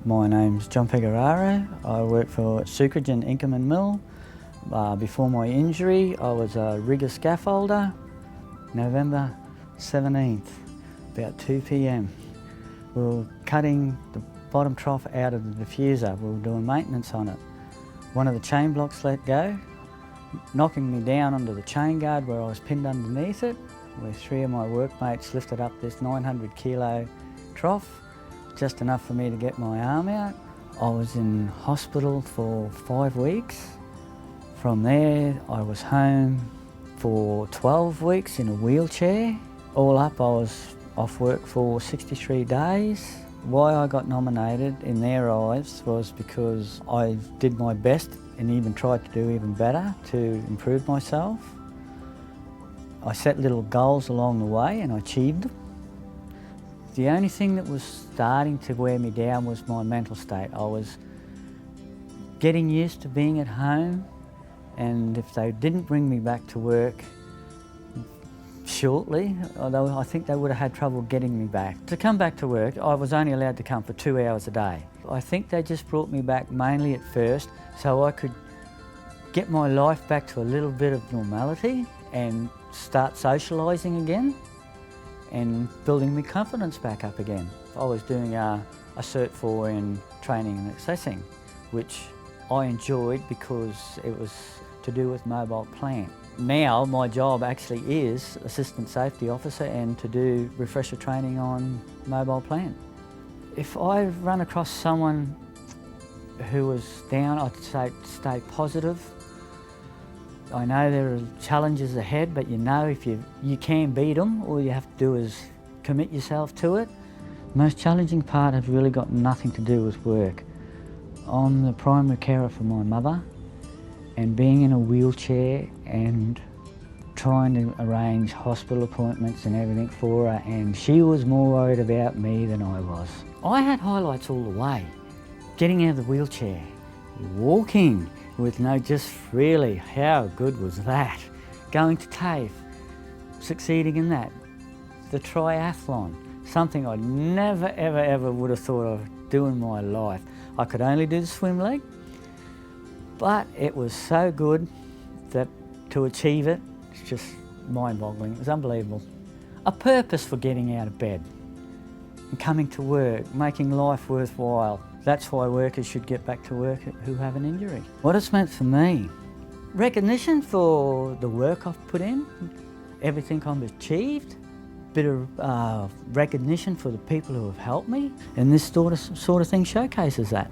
My name's John Pegoraro. I work for Sucrogen Inkerman Mill. Before my injury, I was a rigger scaffolder. November 17th, about 2 p.m. We were cutting the bottom trough out of the diffuser. We were doing maintenance on it. One of the chain blocks let go, knocking me down onto the chain guard where I was pinned underneath it, where 3 of my workmates lifted up this 900 kilo trough, just enough for me to get my arm out. I was in hospital for 5 weeks. From there, I was home for 12 weeks in a wheelchair. All up, I was off work for 63 days. Why I got nominated in their eyes was because I did my best and even tried to do even better to improve myself. I set little goals along the way and I achieved them. The only thing that was starting to wear me down was my mental state. I was getting used to being at home, and if they didn't bring me back to work shortly, although I think they would have had trouble getting me back. To come back to work, I was only allowed to come for 2 hours a day. I think they just brought me back mainly at first so I could get my life back to a little bit of normality and start socialising again and building my confidence back up again. I was doing a Cert 4 in training and assessing, which I enjoyed because it was to do with mobile plant. Now my job actually is Assistant Safety Officer and to do refresher training on mobile plant. If I run across someone who was down, I'd say stay positive. I know there are challenges ahead, but you know if you can beat them, all you have to do is commit yourself to it. The most challenging part has really got nothing to do with work. I'm the primary carer for my mother, and being in a wheelchair and trying to arrange hospital appointments and everything for her, and she was more worried about me than I was. I had highlights all the way. Getting out of the wheelchair, walking with no just really, how good was that? Going to TAFE, succeeding in that. The triathlon, something I never ever would have thought of doing in my life. I could only do the swim leg, but it was so good that to achieve it, it's just mind-boggling. It was unbelievable. A purpose for getting out of bed and coming to work, making life worthwhile. That's why workers should get back to work who have an injury. What it's meant for me, recognition for the work I've put in, everything I've achieved, bit of recognition for the people who have helped me, and this sort of thing showcases that.